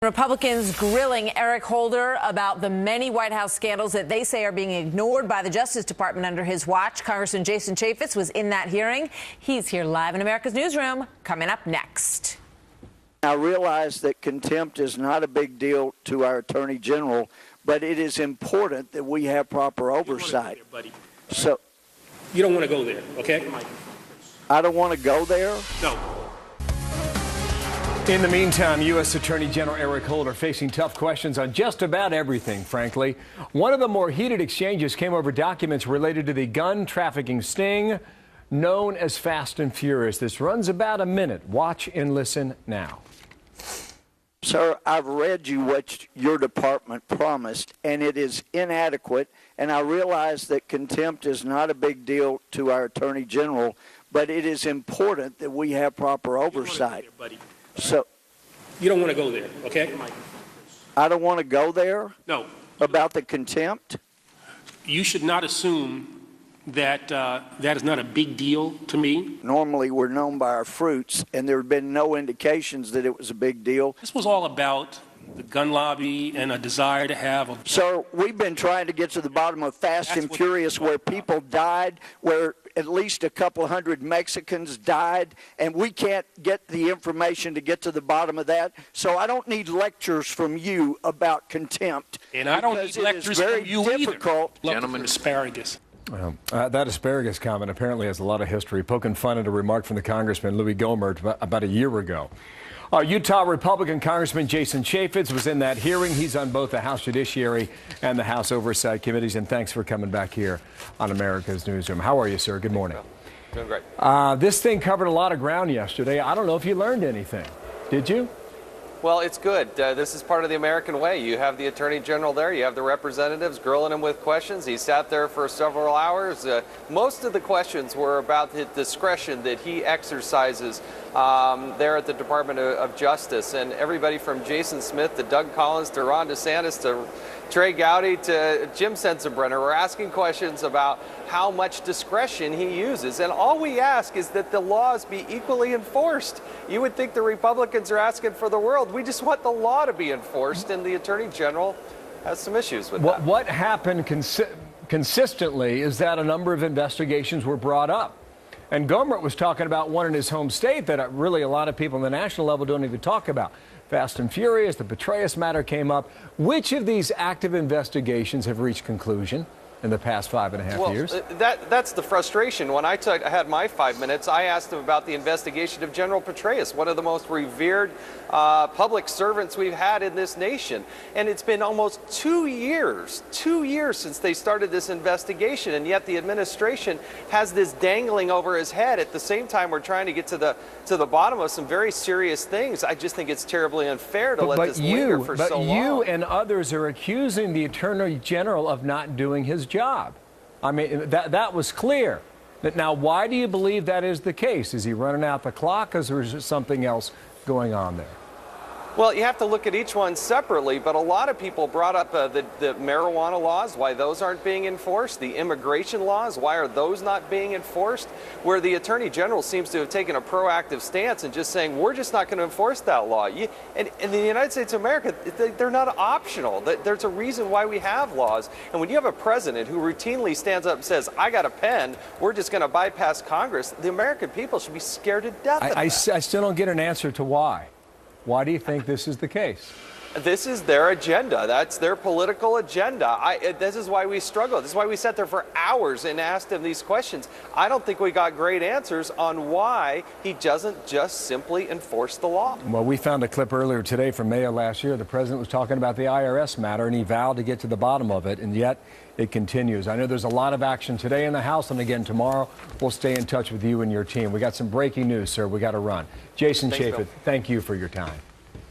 Republicans grilling Eric Holder about the many White House scandals that they say are being ignored by the Justice Department under his watch. Congressman Jason Chaffetz was in that hearing. He's here live in America's Newsroom. Coming up next. I realize that contempt is not a big deal to our Attorney General, but it is important that we have proper oversight. So, you don't want to go there, okay? I don't want to go there? No. In the meantime, U.S. Attorney General Eric Holder facing tough questions on just about everything, frankly. One of the more heated exchanges came over documents related to the gun trafficking sting known as Fast and Furious. This runs about a minute. Watch and listen now. Sir, I've read you what your department promised, and it is inadequate, and I realize that contempt is not a big deal to our Attorney General, but it is important that we have proper oversight. So, you don't want to go there, okay? I don't want to go there? No. About the contempt? You should not assume that that is not a big deal to me. Normally, we're known by our fruits, and there have been no indications that it was a big deal. This was all about the gun lobby and a desire to have a... Sir, we've been trying to get to the bottom of Fast and Furious, where people died, where at least a couple hundred Mexicans died, and we can't get the information to get to the bottom of that. So I don't need lectures from you about contempt. And I don't need lectures from you either. Gentlemen, asparagus. That asparagus comment apparently has a lot of history, poking fun at a remark from the Congressman Louis Gohmert about a year ago. Utah Republican Congressman Jason Chaffetz was in that hearing. He's on both the House Judiciary and the House Oversight Committees. And thanks for coming back here on America's Newsroom. How are you, sir? Good morning. Doing great. This thing covered a lot of ground yesterday. I don't know if you learned anything. Did you? Well, it's good. This is part of the American way. You have the Attorney General there. You have the representatives grilling him with questions. He sat there for several hours. Most of the questions were about the discretion that he exercises there at the Department of Justice. And everybody from Jason Smith to Doug Collins to Ron DeSantis to Trey Gowdy to Jim Sensenbrenner were asking questions about how much discretion he uses. And all we ask is that the laws be equally enforced. You would think the Republicans are asking for the world. We just want the law to be enforced, and the Attorney General has some issues with that. What happened consistently is that a number of investigations were brought up. And Gohmert was talking about one in his home state that really a lot of people on the national level don't even talk about. Fast and Furious, the Petraeus matter came up. Which of these active investigations have reached conclusion in the past 5.5 years? That's the frustration. When I had my 5 minutes, I asked him about the investigation of General Petraeus, one of the most revered public servants we've had in this nation. And it's been almost 2 years since they started this investigation, and yet the administration has this dangling over his head. At the same time, we're trying to get to the bottom of some very serious things. I just think it's terribly unfair to let this linger for so long. But you and others are accusing the Attorney General of not doing his job. I mean, that was clear. Now, why do you believe that is the case? Is he running out the clock, or is there something else going on there? Well, you have to look at each one separately, but a lot of people brought up the marijuana laws, why those aren't being enforced, the immigration laws, why are those not being enforced, where the Attorney General seems to have taken a proactive stance and just saying, we're just not going to enforce that law. And in the United States of America, they're not optional. There's a reason why we have laws. And when you have a president who routinely stands up and says, I got a pen, we're just going to bypass Congress, the American people should be scared to death of that. I still don't get an answer to why. Why do you think this is the case? This is their agenda. That's their political agenda. This is why we struggle. This is why we sat there for hours and asked him these questions. I don't think we got great answers on why he doesn't just simply enforce the law. Well, we found a clip earlier today from May of last year. The president was talking about the I.R.S. matter, and he vowed to get to the bottom of it, and yet it continues. I know there's a lot of action today in the House, and again tomorrow. We'll stay in touch with you and your team. We got some breaking news, sir. We got to run. Jason Chaffetz, thank you for your time.